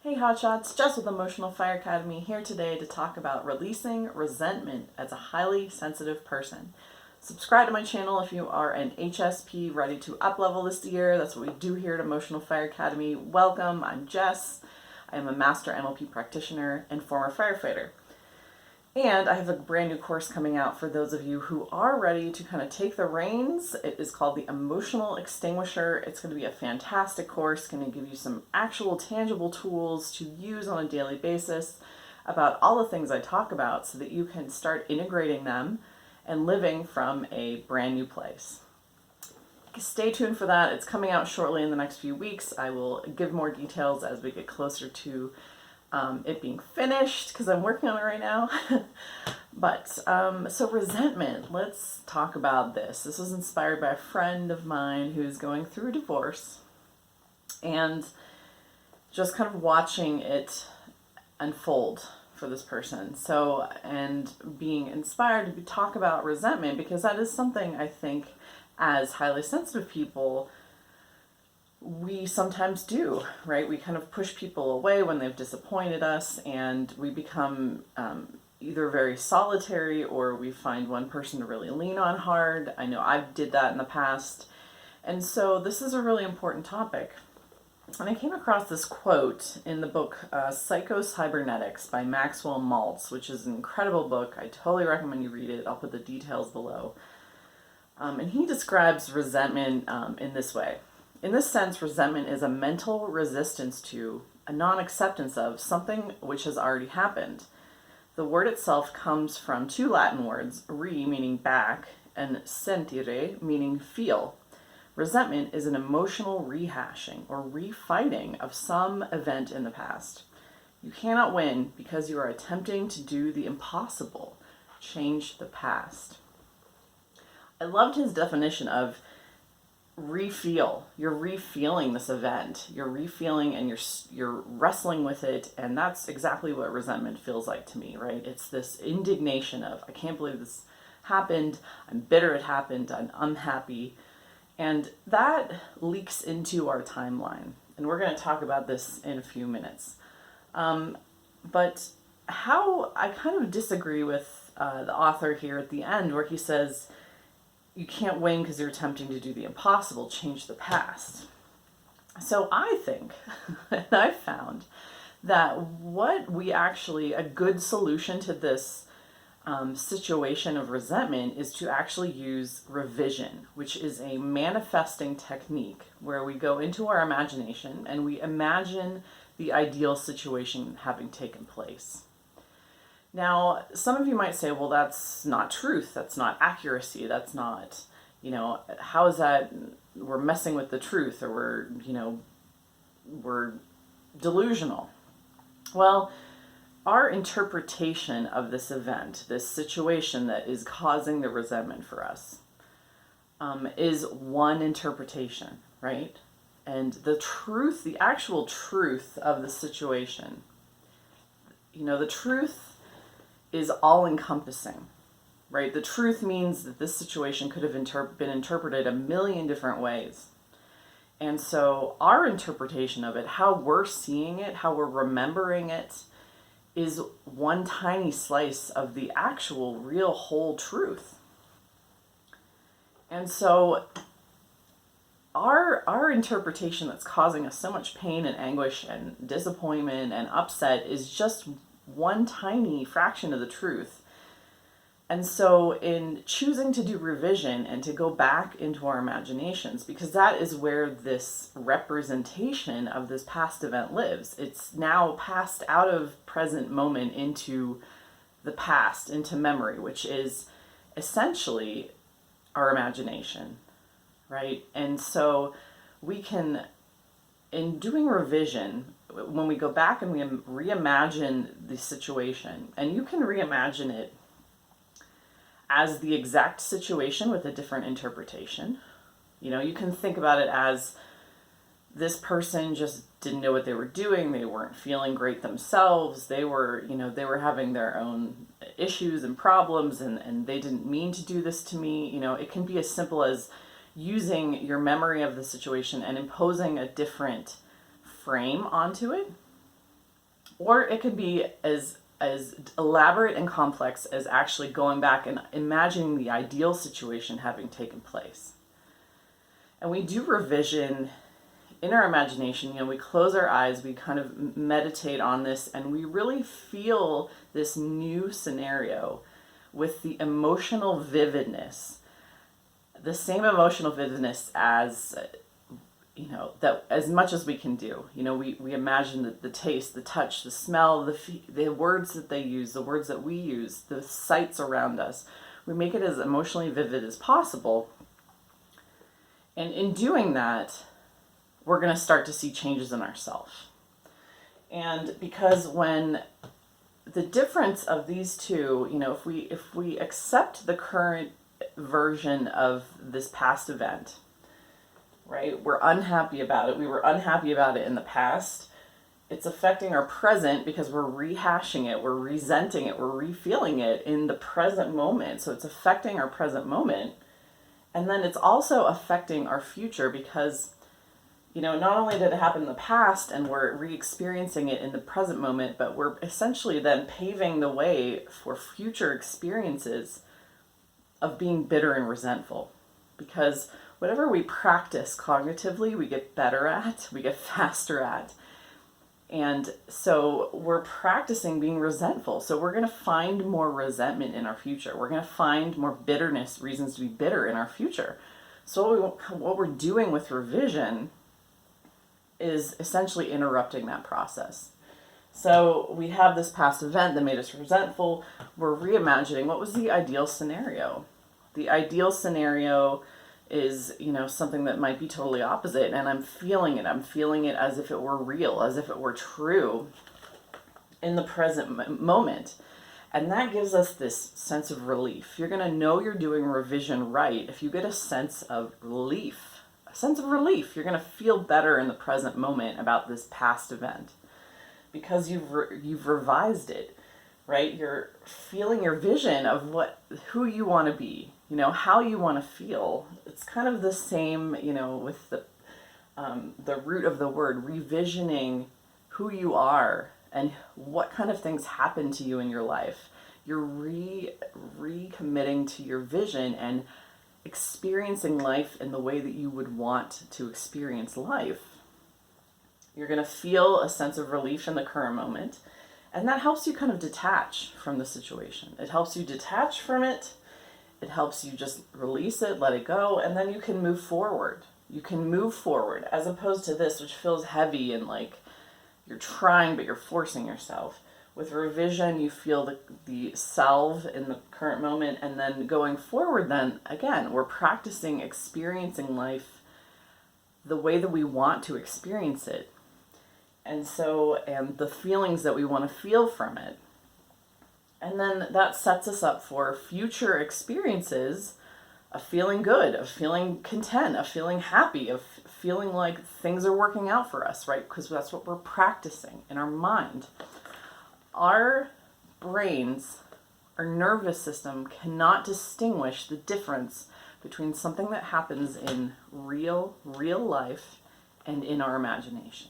Hey Hotshots, Jess with Emotional Fire Academy here today to talk about releasing resentment as a highly sensitive person. Subscribe to my channel if you are an HSP ready to up-level this year. That's what we do here at Emotional Fire Academy. Welcome, I'm Jess. I am a master NLP practitioner and former firefighter. And I have a brand new course coming out for those of you who are ready to kind of take the reins. It is called the Emotional Extinguisher. It's going to be a fantastic course, going to give you some actual tangible tools to use on a daily basis about all the things I talk about so that you can start integrating them and living from a brand new place. Stay tuned for that. It's coming out shortly in the next few weeks. I will give more details as we get closer to it being finished because I'm working on it right now. But so resentment, let's talk about this. This was inspired by a friend of mine who's going through a divorce and just kind of watching it unfold for this person. So, and being inspired to talk about resentment because that is something I think as highly sensitive people we sometimes do, right? We kind of push people away when they've disappointed us, and we become either very solitary or we find one person to really lean on hard. I know I did that in the past. And so this is a really important topic. And I came across this quote in the book Psycho-Cybernetics by Maxwell Maltz, which is an incredible book. I totally recommend you read it. I'll put the details below. And he describes resentment in this way. In this sense, resentment is a mental resistance to, a non-acceptance of, something which has already happened. The word itself comes from two Latin words, re meaning back, and sentire meaning feel. Resentment is an emotional rehashing or refighting of some event in the past. You cannot win because you are attempting to do the impossible, change the past. I loved his definition of refeel. You're refeeling this event. You're refeeling and you're wrestling with it, and that's exactly what resentment feels like to me, right? It's this indignation of, I can't believe this happened. I'm bitter it happened. I'm unhappy. And that leaks into our timeline. And we're going to talk about this in a few minutes. But how I kind of disagree with the author here at the end where he says, you can't win because you're attempting to do the impossible, change the past. So I think, and I've found, that a good solution to this situation of resentment is to actually use revision, which is a manifesting technique where we go into our imagination and we imagine the ideal situation having taken place. Now, some of you might say, well, that's not truth. That's not accuracy. That's not, how is that we're messing with the truth or we're delusional. Well, our interpretation of this event, this situation that is causing the resentment for us, is one interpretation, right? And the truth, the actual truth of the situation, the truth is all-encompassing, right? The truth means that this situation could have been interpreted a million different ways. And so our interpretation of it, how we're seeing it, how we're remembering it, is one tiny slice of the actual, real, whole truth. And so our interpretation that's causing us so much pain and anguish and disappointment and upset is just one tiny fraction of the truth. And so in choosing to do revision and to go back into our imaginations, because that is where this representation of this past event lives. It's now passed out of present moment into the past, into memory, which is essentially our imagination, right? And so we can, in doing revision, when we go back and we reimagine the situation, and you can reimagine it as the exact situation with a different interpretation. You can think about it as this person just didn't know what they were doing. They weren't feeling great themselves. They were having their own issues and problems, and they didn't mean to do this to me. It can be as simple as using your memory of the situation and imposing a different frame onto it. Or it could be as elaborate and complex as actually going back and imagining the ideal situation having taken place. And we do revision in our imagination. We close our eyes, we kind of meditate on this, and we really feel this new scenario with the emotional vividness, the same emotional vividness as, that as much as we can do. We imagine the taste, the touch, the smell, the words that they use, the words that we use, the sights around us. We make it as emotionally vivid as possible. And in doing that, we're going to start to see changes in ourselves. And because when the difference of these two, if we accept the current version of this past event, right? We're unhappy about it. We were unhappy about it in the past. It's affecting our present because we're rehashing it, we're resenting it, we're refeeling it in the present moment. So it's affecting our present moment. And then it's also affecting our future because, not only did it happen in the past and we're re-experiencing it in the present moment, but we're essentially then paving the way for future experiences of being bitter and resentful. Because whatever we practice cognitively, we get better at, we get faster at. And so we're practicing being resentful. So we're going to find more resentment in our future. We're going to find more bitterness, reasons to be bitter in our future. So what we're doing with revision is essentially interrupting that process. So we have this past event that made us resentful. We're reimagining what was the ideal scenario. The ideal scenario is, something that might be totally opposite, and I'm feeling it. I'm feeling it as if it were real, as if it were true in the present moment. And that gives us this sense of relief. You're going to know you're doing revision right if you get a sense of relief. A sense of relief. You're going to feel better in the present moment about this past event because you've revised it, right? You're feeling your vision of who you want to be, how you want to feel. It's kind of the same, with the root of the word, revisioning who you are and what kind of things happen to you in your life. You're recommitting to your vision and experiencing life in the way that you would want to experience life. You're going to feel a sense of relief in the current moment, and that helps you kind of detach from the situation. It helps you detach from it. It helps you just release it, let it go, and then you can move forward. You can move forward as opposed to this, which feels heavy and like you're trying, but you're forcing yourself. With revision, you feel the salve in the current moment, and then going forward, then again, we're practicing experiencing life the way that we want to experience it. And the feelings that we want to feel from it. And then that sets us up for future experiences of feeling good, of feeling content, of feeling happy, of feeling like things are working out for us, right? Because that's what we're practicing in our mind. Our brains, our nervous system cannot distinguish the difference between something that happens in real life and in our imagination.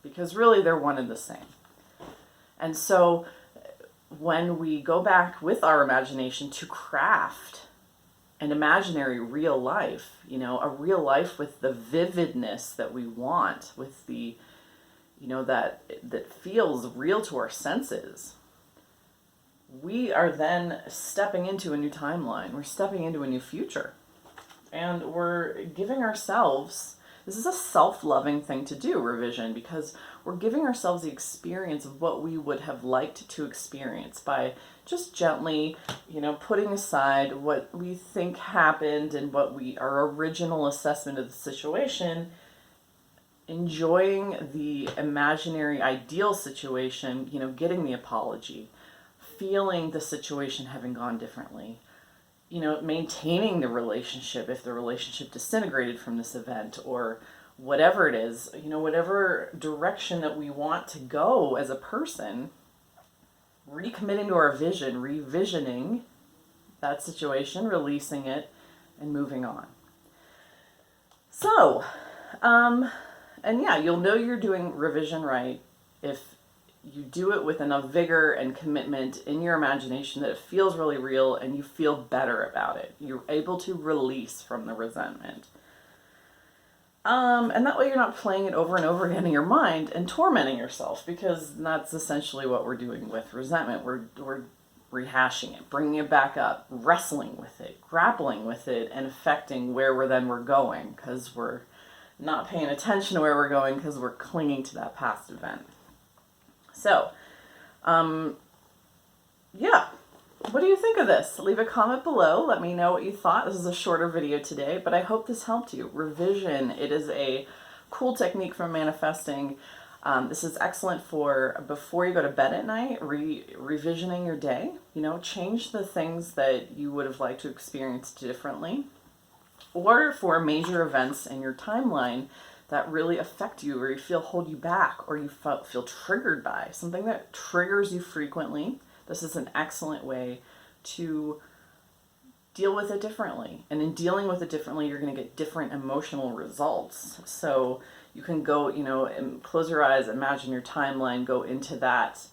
Because really they're one and the same. And so when we go back with our imagination to craft an imaginary real life, a real life with the vividness that we want, with the, that feels real to our senses, we are then stepping into a new timeline. We're stepping into a new future. And we're giving ourselves, this is a self-loving thing to do, revision, because we're giving ourselves the experience of what we would have liked to experience by just gently, putting aside what we think happened and our original assessment of the situation, enjoying the imaginary ideal situation, getting the apology, feeling the situation having gone differently, maintaining the relationship if the relationship disintegrated from this event, or whatever it is, whatever direction that we want to go as a person, recommitting to our vision, revisioning that situation, releasing it, and moving on. So, and yeah, you'll know you're doing revision right if you do it with enough vigor and commitment in your imagination that it feels really real and you feel better about it. You're able to release from the resentment. And that way you're not playing it over and over again in your mind and tormenting yourself, because that's essentially what we're doing with resentment. We're rehashing it, bringing it back up, wrestling with it, grappling with it, and affecting where we're going, because we're not paying attention to where we're going because we're clinging to that past event. So, yeah. What do you think of this? Leave a comment below. Let me know what you thought. This is a shorter video today, but I hope this helped you. Revision, it is a cool technique for manifesting. This is excellent for before you go to bed at night, revisioning your day. You know, change the things that you would have liked to experience differently. Or for major events in your timeline that really affect you, or you feel hold you back, or you feel triggered by something that triggers you frequently. This is an excellent way to deal with it differently. And in dealing with it differently, you're going to get different emotional results. So you can go, and close your eyes, imagine your timeline, go into that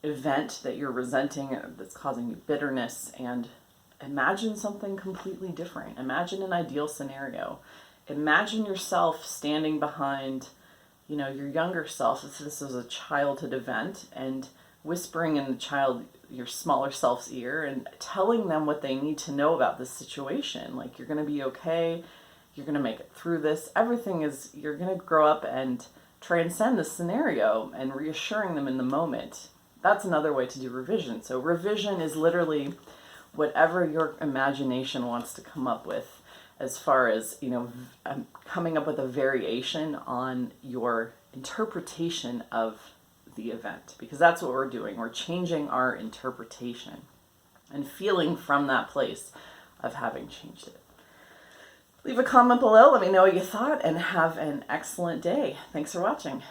event that you're resenting, that's causing you bitterness, and imagine something completely different. Imagine an ideal scenario. Imagine yourself standing behind, your younger self, if this was a childhood event, and whispering in your smaller self's ear and telling them what they need to know about this situation. Like, you're going to be okay. You're going to make it through this. You're going to grow up and transcend this scenario, and reassuring them in the moment. That's another way to do revision. So revision is literally whatever your imagination wants to come up with, as far as, coming up with a variation on your interpretation of the event, because that's what we're doing. We're changing our interpretation and feeling from that place of having changed it. Leave a comment below. Let me know what you thought, and have an excellent day. Thanks for watching.